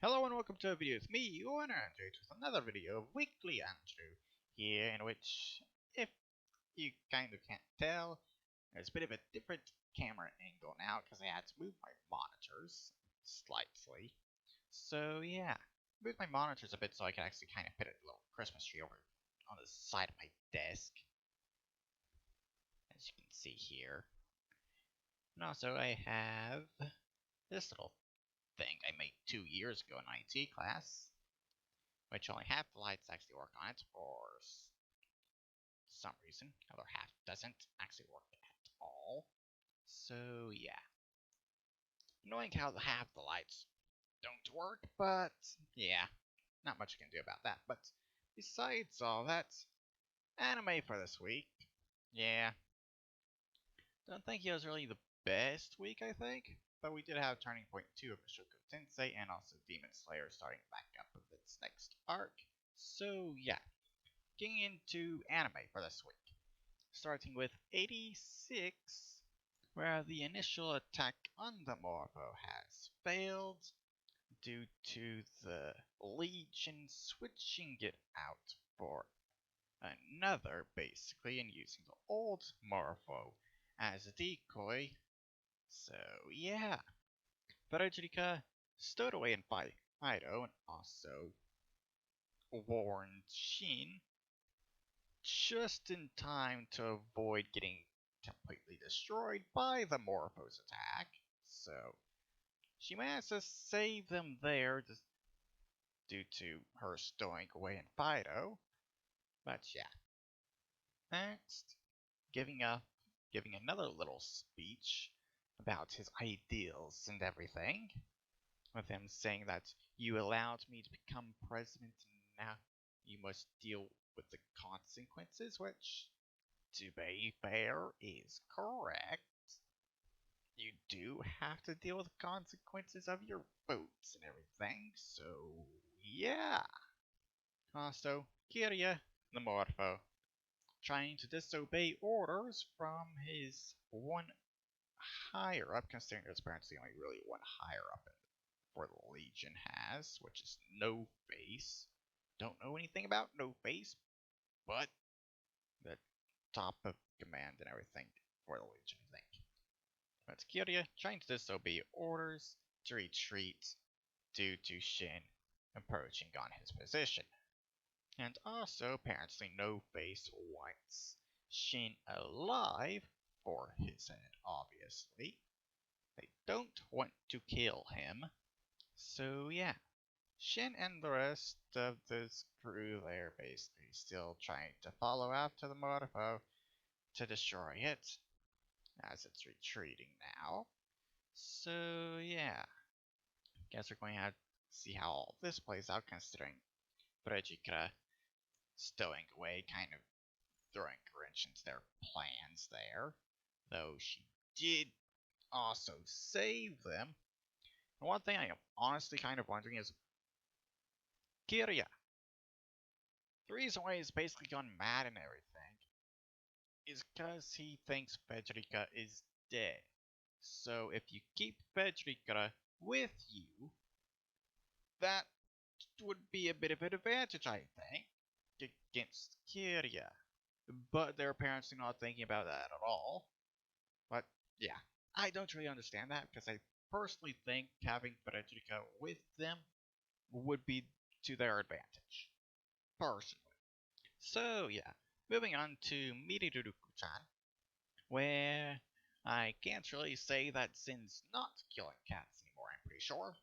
Hello and welcome to a video with me, your Andrew, with another video of Weekly Andrew, here in which, if you kind of can't tell, there's a bit of a different camera angle now because I had to move my monitors slightly. So yeah, moved my monitors a bit so I can actually kind of put a little Christmas tree over on the side of my desk, as you can see here. And also I have this little thing I made 2 years ago in IT class, which only half the lights actually work on it for some reason. The other half doesn't actually work at all. So yeah, annoying how half the lights don't work, but yeah, not much I can do about that. But besides all that, anime for this week. Yeah, don't think it was really the best week, I think. But we did have Turning Point 2 of Mushoku Tensei and also Demon Slayer starting back up with its next arc. So yeah, getting into anime for this week. Starting with 86, where the initial attack on the Morpho has failed due to the Legion switching it out for another, basically, and using the old Morpho as a decoy. So yeah, Frederica stowed away in Fido and also warned Shin just in time to avoid getting completely destroyed by the Morpho's attack. So she managed to save them there just due to her stowing away in Fido. But yeah. Next, giving another little speech about his ideals and everything, with him saying that you allowed me to become president and now you must deal with the consequences, which, to be fair, is correct. You do have to deal with the consequences of your votes and everything, so yeah. Also, Kirya, the Morpho, trying to disobey orders from his one higher up, considering there's apparently only really one higher up for the Legion has, which is No Face. Don't know anything about No Face, but the top of command and everything for the Legion, I think. But Kirya trying to disobey orders to retreat due to Shin approaching on his position. And also, apparently, No Face wants Shin alive for his head, obviously. They don't want to kill him. So yeah, Shin and the rest of this crew there basically still trying to follow after the Morpho to destroy it, as it's retreating now. So yeah, guess we're going to have to see how all this plays out, considering Brejikra stowing away, kind of throwing a wrench into their plans there. Though she did also save them. And one thing I am honestly kind of wondering is, Kirya, the reason why he's basically gone mad and everything is because he thinks Frederica is dead. So if you keep Frederica with you, that would be a bit of an advantage, I think, against Kirya. But they're apparently not thinking about that at all. But yeah, I don't really understand that because I personally think having Frederica with them would be to their advantage. Personally. So yeah, moving on to mieruko-chan, where I can't really say that Zin's not killing cats anymore, I'm pretty sure.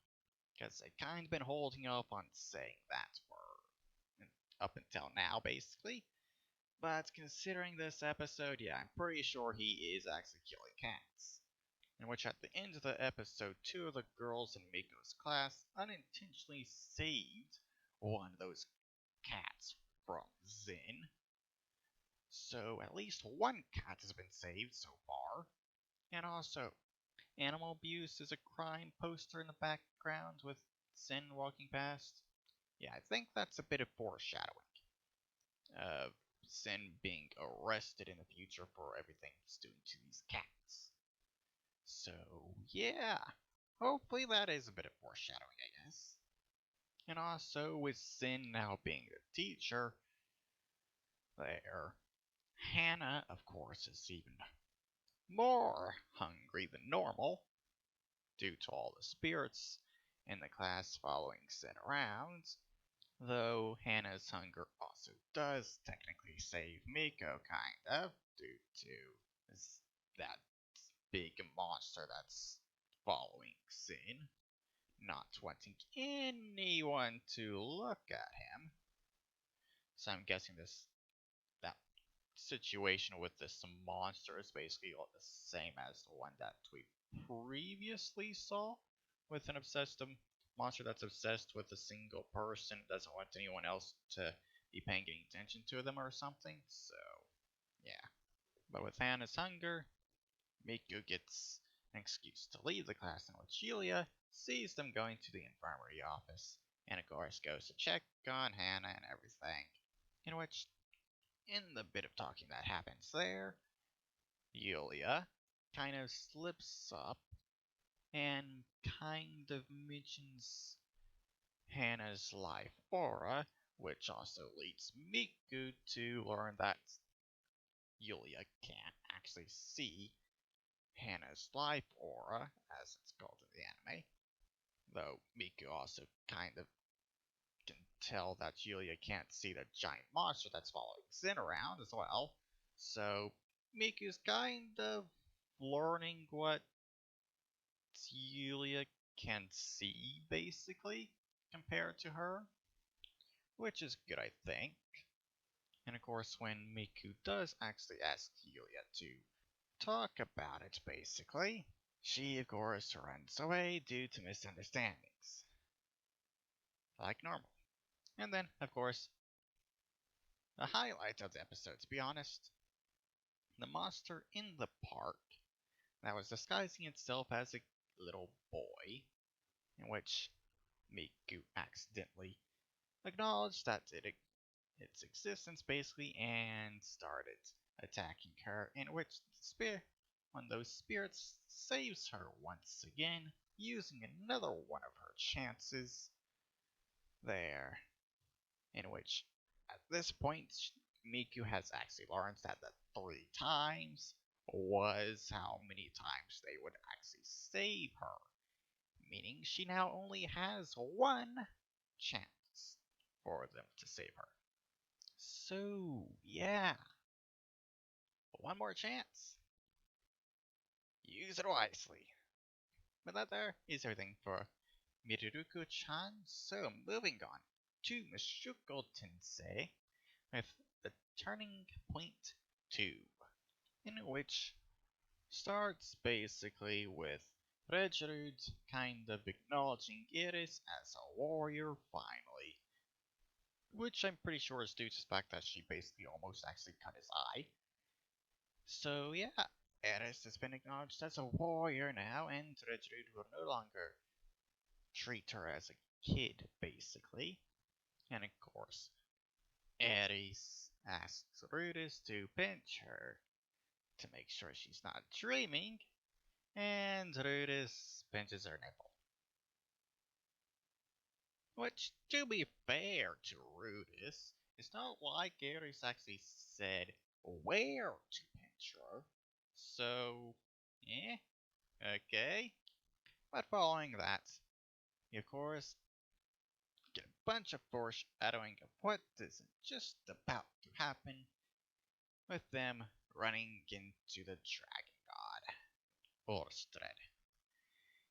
Because I've kind of been holding off on saying that for up until now, basically. But considering this episode, yeah, I'm pretty sure he is actually killing cats. In which at the end of the episode, 2 of the girls in Miko's class unintentionally saved one of those cats from Zin. So at least one cat has been saved so far. And also, animal abuse is a crime poster in the background with Zin walking past. Yeah, I think that's a bit of foreshadowing of Zin being arrested in the future for everything he's doing to these cats. So, yeah. Hopefully that is a bit of foreshadowing, I guess. And also with Sin now being the teacher there, Hannah, of course, is even more hungry than normal due to all the spirits in the class following Sin around. Though Hannah's hunger also does technically save Miko, kind of, due to that big monster that's following Sin, not wanting anyone to look at him. So I'm guessing that situation with this monster is basically the same as the one that we previously saw with an obsessed monster that's obsessed with a single person, doesn't want anyone else to be paying any attention to them or something. So, yeah. But with Hannah's hunger, Miku gets an excuse to leave the class, in which Julia sees them going to the infirmary office, and of course goes to check on Hannah and everything. In which, in the bit of talking that happens there, Julia kind of slips up and kind of mentions Hannah's life aura, which also leads Miku to learn that Julia can't actually see Hannah's life aura, as it's called in the anime. Though Miku also kind of can tell that Julia can't see the giant monster that's following Sin around as well. So Miku's kind of learning what Julia can see, basically, compared to her, which is good, I think. And of course, when Miku does actually ask Julia to talk about it, basically, she, of course, runs away due to misunderstandings. Like normal. And then, of course, the highlight of the episode, to be honest, the monster in the park that was disguising itself as a little boy, in which Miku accidentally acknowledged that its existence, basically, and started attacking her, in which one of those spirits saves her once again, using another one of her chances there, in which at this point Miku has actually learned that the 3 times was how many times they would actually save her, meaning she now only has one chance for them to save her. So, yeah, one more chance. Use it wisely. But that there is everything for Mieruko-chan. So, moving on to Mushoku Tensei with the Turning Point 2, in which starts basically with Regerud kind of acknowledging Iris as a warrior finally, which I'm pretty sure is due to the fact that she basically almost actually cut his eye. So yeah, Iris has been acknowledged as a warrior now, and Regerud will no longer treat her as a kid, basically. And of course, Ares asks Rudis to pinch her to make sure she's not dreaming, and Rudis pinches her nipple. Which, to be fair to Rudis, it's not like Ares actually said where to pinch her. So, yeah, okay. But following that, you of course get a bunch of foreshadowing of what is just about to happen with them running into the dragon god, Orstred,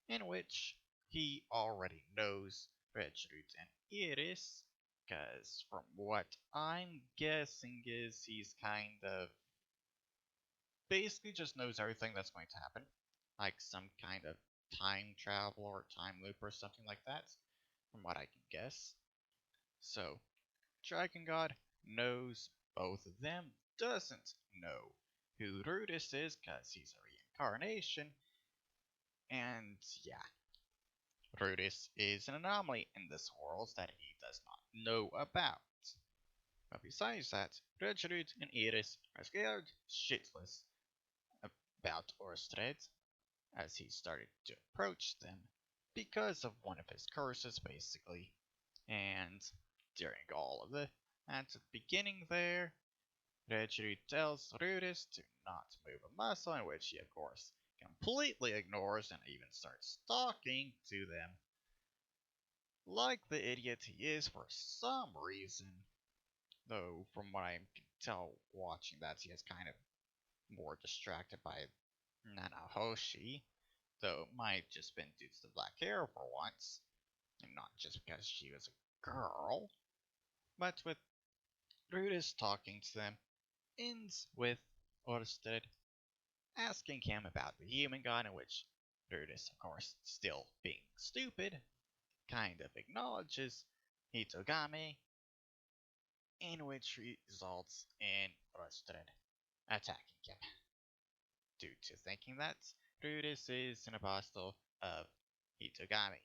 in which he already knows Regerud and Iris, because from what I'm guessing is he's kind of basically just knows everything that's going to happen, like some kind of time travel or time loop or something like that, from what I can guess. So, Dragon God knows both of them, doesn't know who Rudis is because he's a reincarnation, and yeah, Rudis is an anomaly in this world that he does not know about. But besides that, Regerud and Iris are scared shitless about Orstred as he started to approach them because of one of his curses, basically. And during all of the at the beginning there, Rechiri tells Rudis to not move a muscle, in which he, of course, completely ignores and even starts talking to them like the idiot he is for some reason. Though, from what I can tell watching that, he is kind of more distracted by Nanahoshi, though it might just been due to the black hair for once, and not just because she was a girl. But with Rudis talking to them, ends with Orsted asking him about the human god, in which Rudis, of course, still being stupid, kind of acknowledges Hitogami, in which results in Orsted attacking him, due to thinking that Rudis is an apostle of Hitogami.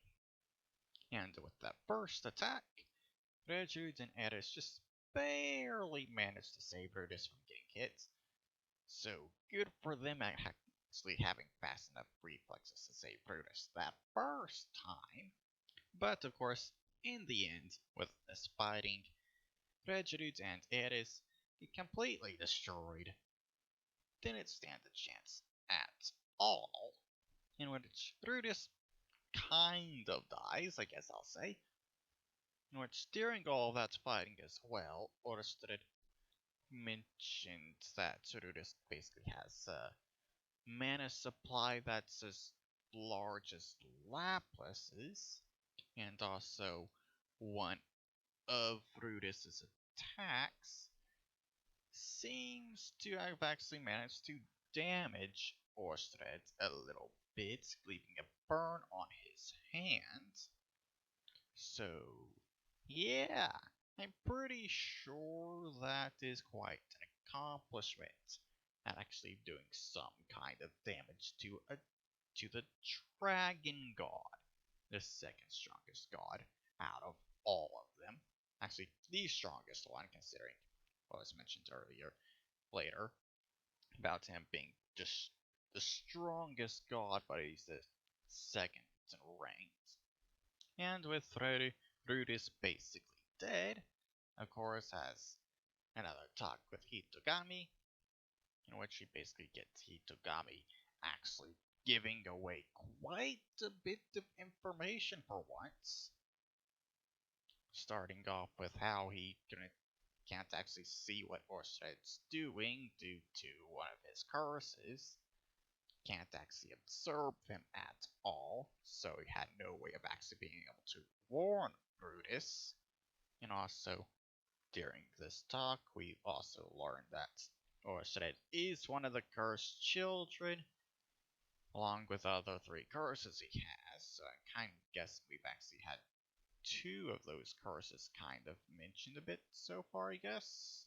And with that first attack, Rejud and Eris just barely managed to save Rudis from getting hit. So good for them actually having fast enough reflexes to save Brutus that first time. But of course, in the end, with this fighting, Regerud and Eris get completely destroyed. Didn't stand a chance at all. In which Brutus kind of dies, I guess I'll say. In which during all that fighting as well, Orsted mentioned that Brutus basically has mana supply that's as large as Lapis's, and also one of Brutus's attacks seems to have actually managed to damage Orsted a little bit, leaving a burn on his hand. So, yeah, I'm pretty sure that is quite an accomplishment at actually doing some kind of damage to the dragon god, the second strongest god out of all of them. Actually, the strongest one, considering what was mentioned later, about him being just the strongest god, but he's the second in rank. And with Rudis basically dead, of course, has another talk with Hitogami, in which he basically gets Hitogami actually giving away quite a bit of information for once. Starting off with how he can't actually see what Orsted's doing due to one of his curses. Can't actually observe him at all, so he had no way of actually being able to warn Brutus. And also, during this talk, we also learned that Orsted is one of the cursed children, along with other three curses he has. So I kind of guess we've actually had two of those curses kind of mentioned a bit so far, I guess.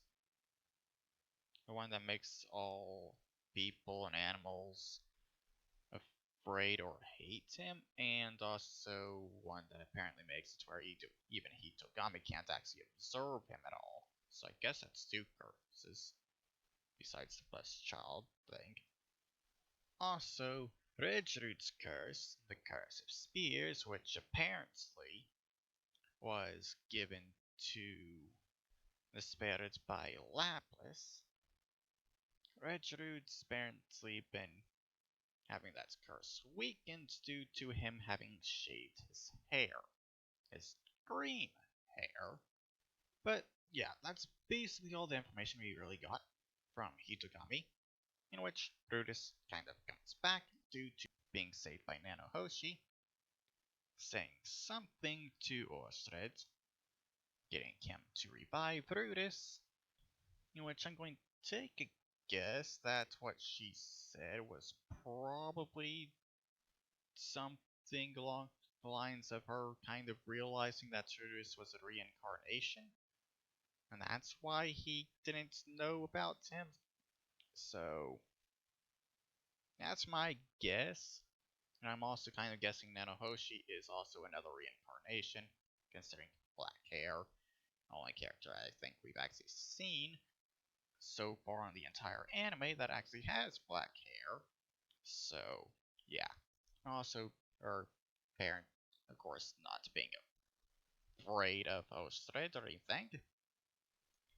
The one that makes all people and animals afraid or hate him, and also one that apparently makes it where even Hitogami can't actually observe him at all. So I guess that's two curses, besides the blessed child thing. Also, Redgerud's curse, the Curse of Spears, which apparently was given to the spirits by Lapis. Redgerud's apparently been having that curse weakened due to him having shaved his hair. His green hair. But yeah, that's basically all the information we really got from Hitogami, in which Brutus kind of comes back due to being saved by Nanohoshi, saying something to Orsted, getting him to revive Brutus, in which I'm going to take a guess that what she said was probably something along the lines of her kind of realizing that Brutus was a reincarnation, and that's why he didn't know about him. So, that's my guess. And I'm also kind of guessing Nanohoshi is also another reincarnation, considering black hair. The only character I think we've actually seen so far on the entire anime that actually has black hair. So, yeah. Also, her parent, of course, not being afraid of host thread or anything,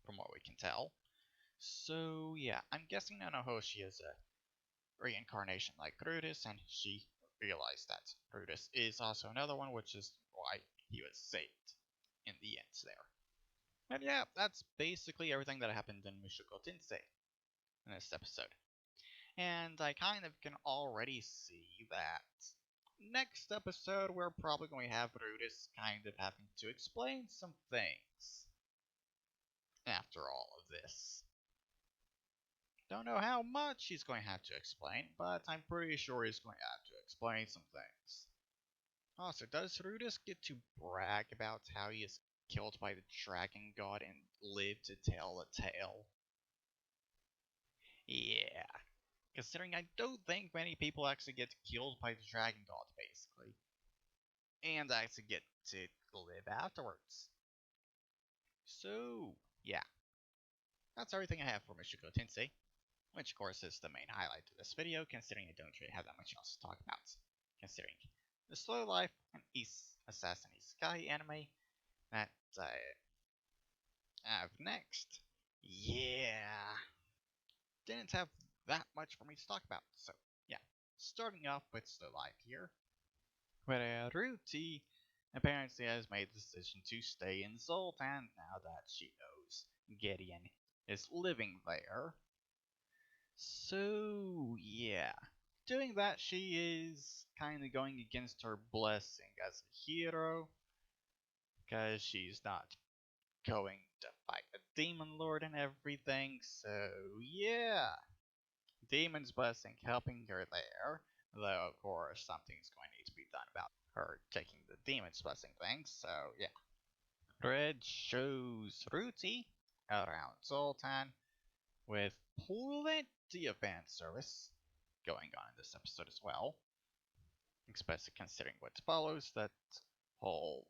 from what we can tell. So yeah, I'm guessing Nanohoshi is a reincarnation like Brutus, and she realized that Brutus is also another one, which is why he was saved in the end there. And yeah, that's basically everything that happened in Mushoku Tensei in this episode. And I kind of can already see that next episode we're probably going to have Brutus kind of having to explain some things after all of this. Don't know how much he's going to have to explain, but I'm pretty sure he's going to have to explain some things. Also, does Rudis get to brag about how he is killed by the dragon god and live to tell the tale? Yeah, considering I don't think many people actually get killed by the dragon god, basically, and actually get to live afterwards. So, yeah, that's everything I have for Mushoku Tensei, which of course is the main highlight of this video, considering I don't really have that much else to talk about. Considering the slow life and Assassin Isekai anime that I have next. Yeah, didn't have that much for me to talk about, so yeah. Starting off with slow life here, where Ruti apparently has made the decision to stay in Zoltan now that she knows Gideon is living there. So, yeah. Doing that, she is kind of going against her blessing as a hero, because she's not going to fight a demon lord and everything, so yeah. Demon's blessing helping her there, though of course something's going to need to be done about her taking the demon's blessing thing, so yeah. Red shows Ruti around Zoltan with plenty of fan service going on in this episode as well. Especially considering what follows, that whole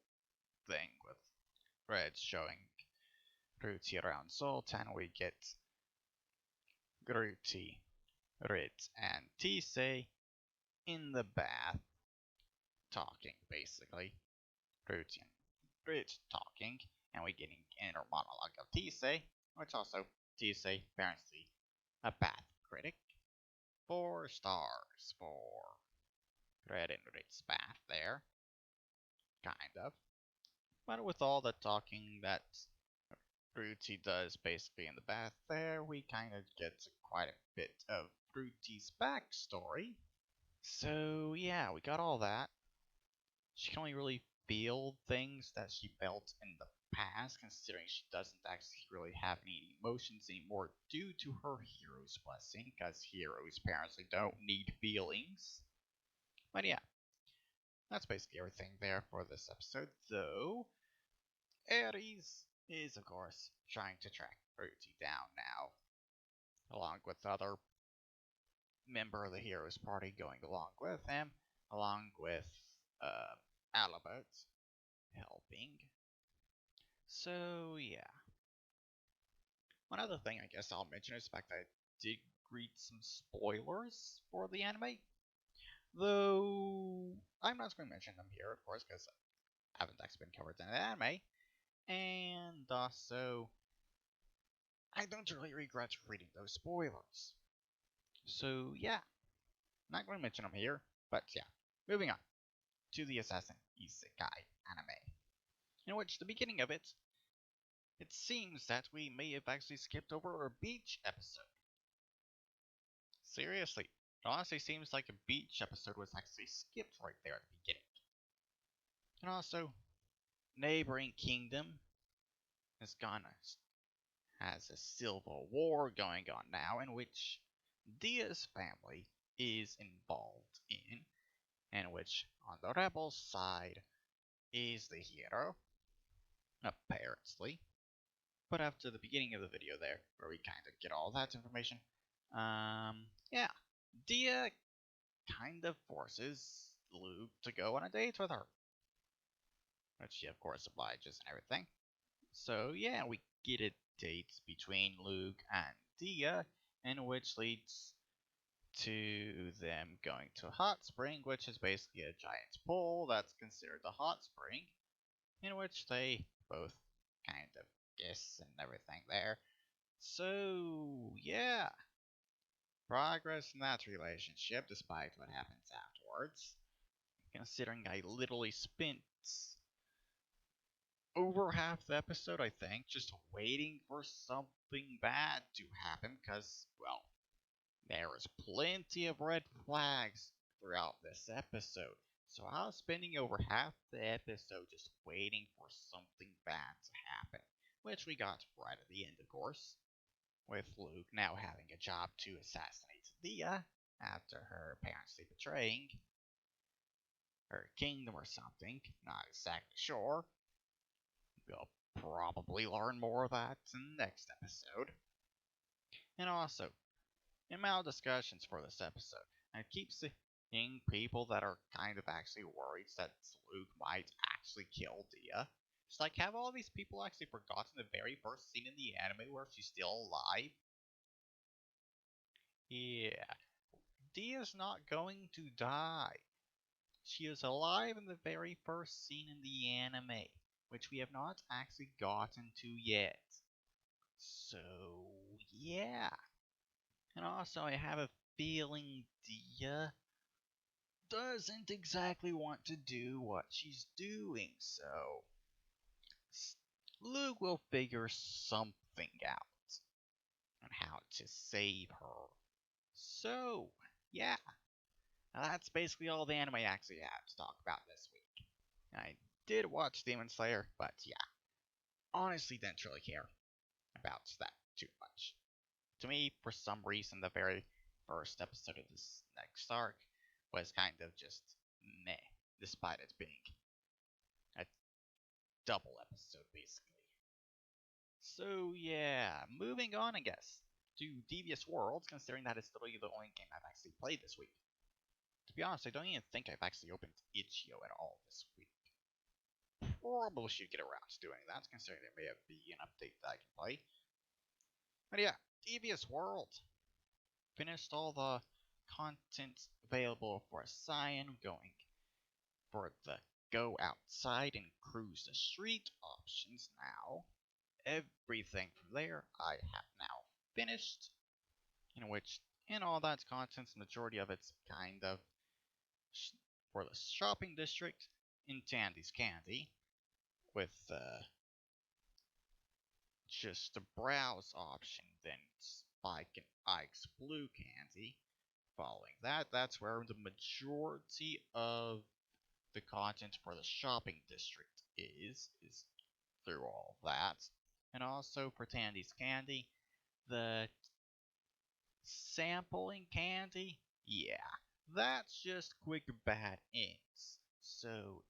thing with Red showing Ruti around Zoltan, we get Ruti, Red, and Tisei in the bath talking, basically. Ruti and Red talking, and we get an inner monologue of Tisei, which also Tisei apparently a bath critic. 4 stars for Red and Red's bath there, kind of. But with all the talking that Ruti does basically in the bath there, we kind of get quite a bit of Ruti's backstory. So yeah, we got all that. She can only really feel things that she felt in the past, considering she doesn't actually really have any emotions anymore due to her hero's blessing, because heroes apparently don't need feelings. But yeah, that's basically everything there for this episode, though Ares is, of course, trying to track Ruti down now, along with other member of the heroes party going along with him, along with Alibert helping. So yeah. One other thing I guess I'll mention is the fact that I did read some spoilers for the anime, though I'm not going to mention them here, of course, because I haven't actually been covered in the anime, and also I don't really regret reading those spoilers. So yeah, not going to mention them here, but yeah. Moving on to the Assassin Isekai anime, in which the beginning of it seems that we may have actually skipped over a beach episode. Seriously, it honestly seems like a beach episode was actually skipped right there at the beginning. And also, neighboring kingdom has a civil war going on now, in which Dia's family is involved in which on the rebel side is the hero, apparently. But after the beginning of the video there, where we kind of get all that information, yeah, Dia kind of forces Luke to go on a date with her, which she of course obliges and everything. So yeah, we get a date between Luke and Dia, and which leads to them going to a hot spring, which is basically a giant pool that's considered a hot spring. in which they both kind of kiss and everything there. So, yeah, progress in that relationship despite what happens afterwards. Considering I literally spent over half the episode, I think, just waiting for something bad to happen, because, well, there was plenty of red flags throughout this episode. So I was spending over half the episode just waiting for something bad to happen, which we got right at the end, of course, with Luke now having a job to assassinate Thea after her apparently betraying her kingdom or something, not exactly sure. We'll probably learn more of that in the next episode. And also, in my discussions for this episode, I keep seeing people that are kind of actually worried that Luke might actually kill Dia. It's like, have all these people actually forgotten the very first scene in the anime where she's still alive? Yeah, Dia's not going to die. She is alive in the very first scene in the anime, which we have not actually gotten to yet. So, yeah. And also, I have a feeling Dia doesn't exactly want to do what she's doing, so Luke will figure something out on how to save her. So, yeah, now that's basically all the anime I actually have to talk about this week. I did watch Demon Slayer, but yeah, honestly didn't really care about that too much. To me, for some reason, the very first episode of this next arc was kind of just meh, despite it being a double episode, basically. So, yeah, moving on, I guess, to Devious World, considering that it's literally the only game I've actually played this week. To be honest, I don't even think I've actually opened Itch.io at all this week. Probably should get around to doing that, considering there may be an update that I can play. But yeah, Devious World. Finished all the content available for Cyan, going for the go outside and cruise the street options now. Everything from there I have now finished, in which in all that content, the majority of it's kind of for the shopping district in Tandy's Candy, with just the browse option, then Spike and Ike's Blue Candy. Following that, that's where the majority of the content for the shopping district is through all of that. And also for Tandy's Candy, the sampling candy, yeah, that's just quick bad ends. So,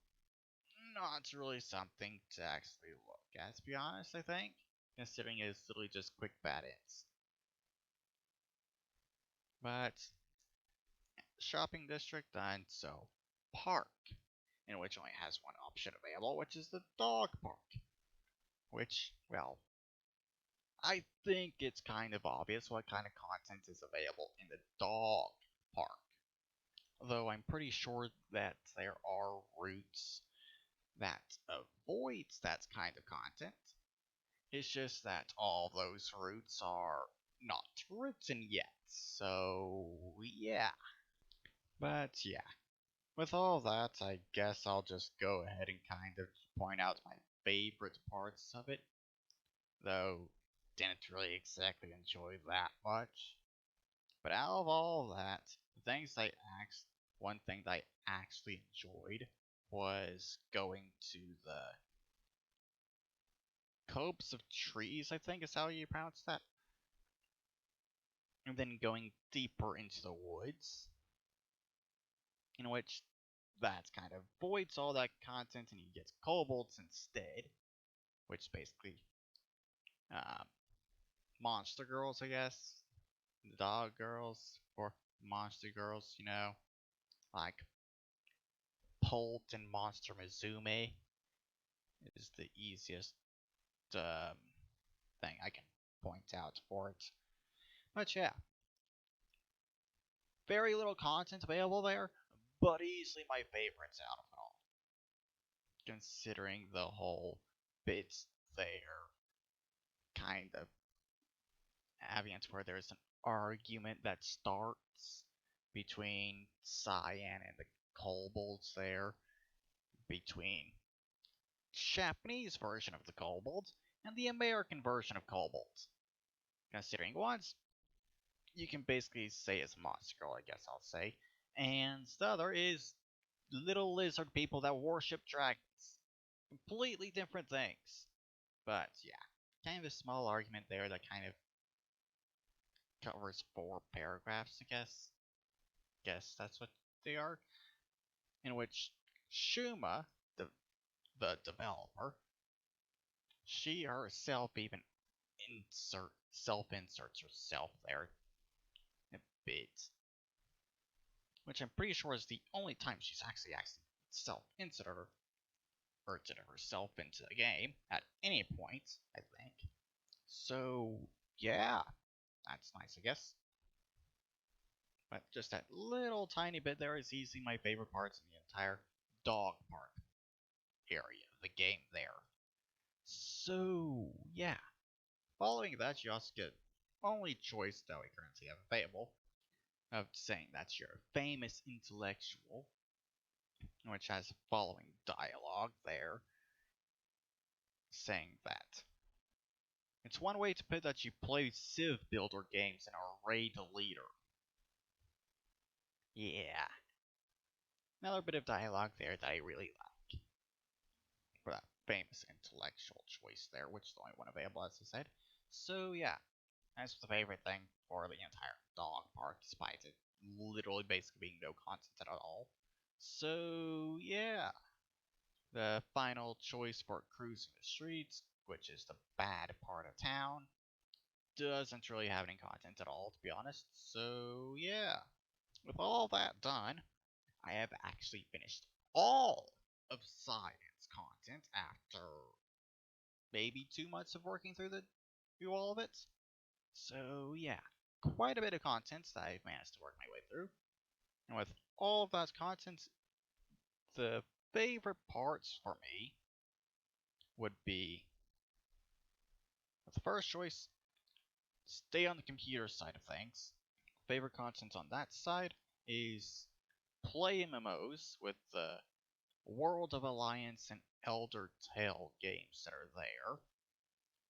not really something to actually look at, to be honest, I think, considering it's literally just quick bad ends. But, shopping district, and so, park, in which only has one option available, which is the dog park. Which, well, I think it's kind of obvious what kind of content is available in the dog park. Though I'm pretty sure that there are routes that avoids that kind of content. It's just that all those routes are not written yet. So, yeah. But yeah, with all that, I guess I'll just go ahead and kind of point out my favorite parts of it. Though, didn't really exactly enjoy that much. But out of all that, the things one thing that I actually enjoyed was going to the copse of trees, I think is how you pronounce that. And then going deeper into the woods, in which that kind of voids all that content and you get kobolds instead, which basically um, monster girls, I guess, the dog girls or monster girls, like Pult and Monster Mizume is the easiest um, thing I can point out for it. But yeah, very little content available there, but easily my favorites out of it all. considering the whole bits there kind of ambience where there's an argument that starts between Cyan and the kobolds there, between Japanese version of the kobolds and the American version of kobolds. Considering once, you can basically say it's Monster Girl, I guess I'll say, and the other is little lizard people that worship dragons. Completely different things. But yeah, kind of a small argument there that kind of covers 4 paragraphs, I guess. Guess that's what they are. In which Shuma, the developer, she herself even self-inserts herself there a bit. Which I'm pretty sure is the only time she's actually self-inserted herself into the game at any point, I think. So, yeah, that's nice, I guess. But just that little tiny bit there is easily my favorite parts in the entire dog park area of the game there. So, yeah. Following that, you also get only choice that we currently have available of saying that you're a famous intellectual, which has the following dialogue there, saying that it's one way to put that you play Civ Builder games and are a raid leader. Yeah. Another bit of dialogue there that I really like. For that famous intellectual choice there, which is the only one available, as I said. So, yeah. That's the favorite thing for the entire dog park, despite it literally basically being no content at all. So, yeah. The final choice for cruising the streets, which is the bad part of town, doesn't really have any content at all, to be honest. So, yeah. With all that done, I have actually finished all of Cyan's content after maybe 2 months of working through all of it. So yeah, quite a bit of content that I've managed to work my way through. And with all of that content, the favorite parts for me would be the first choice, stay on the computer side of things. Favorite content on that side is play MMOs with the World of Alliance and Elder Tale games that are there.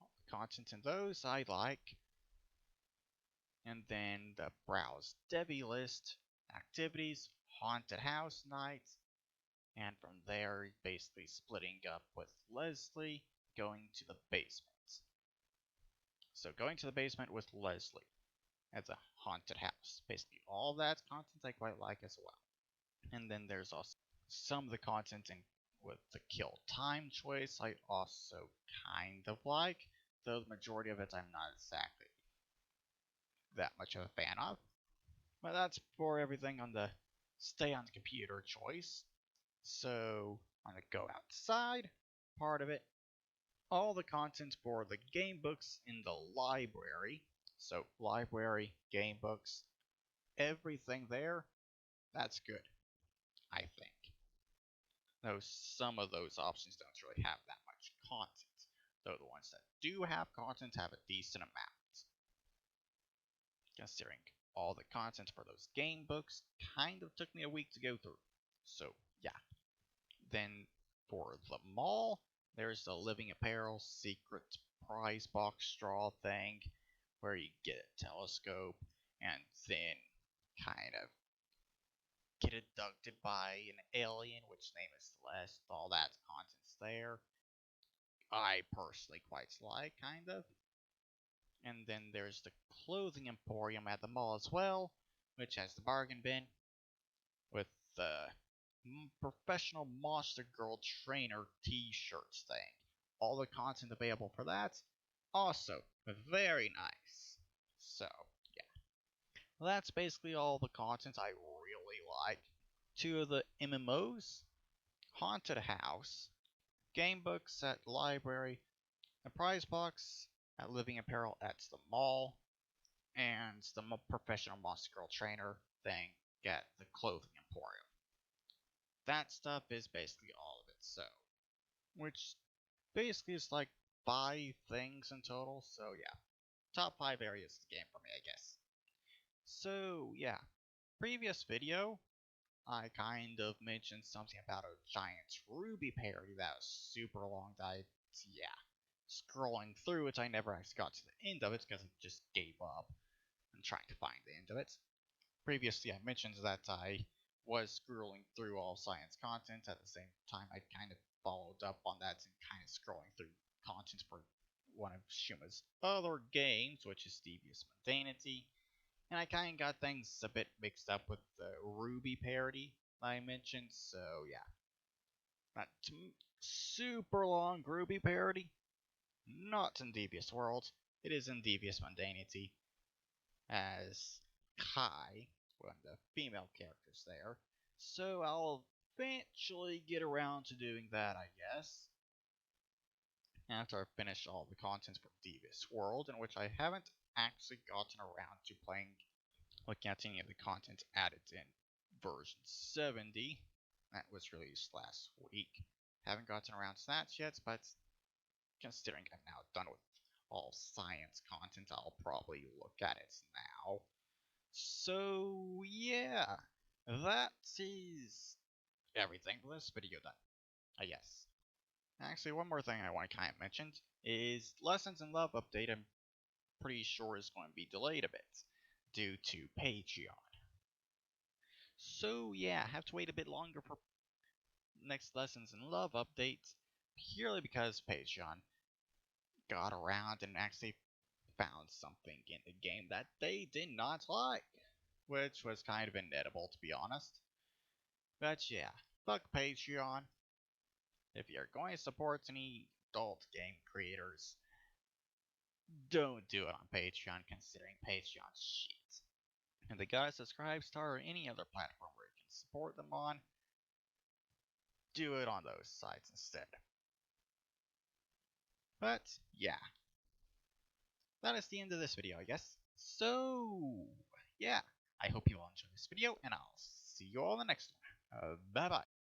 The content in those I like. And then the browse Devi list, activities, haunted house nights, and from there basically splitting up with Leslie, going to the basement. So going to the basement with Leslie as a haunted house. Basically all that content I quite like as well. And then there's also some of the content in with the kill time choice I also kind of like, though the majority of it I'm not exactly that much of a fan of. But that's for everything on the stay on the computer choice. So on the go outside part of it, all the content for the game books in the library. So library, game books, everything there, that's good, I think. Though some of those options don't really have that much content. Though the ones that do have content have a decent amount. Considering all the content for those game books kind of took me a week to go through. So, yeah. Then for the mall, there's the living apparel secret prize box straw thing where you get a telescope and then kind of get abducted by an alien, which name is Celeste. All that content's there. I personally quite like, kind of. And then there's the clothing emporium at the mall as well, which has the bargain bin with the professional Monster Girl trainer t-shirts thing. All the content available for that, also very nice. So, yeah. Well, that's basically all the content I really like. 2 of the MMOs, Haunted House, game books at library, a prize box at Living Apparel at the mall, and the professional Monster Girl trainer thing at the clothing emporium. That stuff is basically all of it. So, which basically is like 5 things in total. So yeah, top 5 areas of the game for me, I guess. So yeah, previous video, I kind of mentioned something about a giant Ruby parody that was super long that yeah, scrolling through it, I never actually got to the end of it because I just gave up and trying to find the end of it. Previously, I mentioned that I was scrolling through all Cyan's content at the same time. I kind of followed up on that and kind of scrolling through content for one of Shuma's other games, which is Devious Mundanity. And I kind of got things a bit mixed up with the Ruby parody I mentioned, so yeah. That super long Ruby parody, not in Devious World. It is in Devious Mundanity, as Kai, one of the female characters there. So I'll eventually get around to doing that, I guess. After I finish all the content for Devious World, in which I haven't actually gotten around to looking at any of the content added in version 70 that was released last week. Haven't gotten around to that yet, but considering I'm now done with all science content, I'll probably look at it now. So yeah, that is everything for this video done, I guess. Actually, one more thing I want to kind of mention is Lessons in Love update. I'm pretty sure is going to be delayed a bit due to Patreon. So yeah, I have to wait a bit longer for next Lessons in Love update, purely because Patreon got around and actually found something in the game that they did not like, which was kind of inedible to be honest. But yeah, fuck Patreon. If you're going to support any adult game creators, don't do it on Patreon, considering Patreon's shit. And they gotta subscribe, star, or any other platform where you can support them on, do it on those sites instead. But yeah, that is the end of this video, I guess. So yeah, I hope you all enjoyed this video, and I'll see you all in the next one. Bye bye.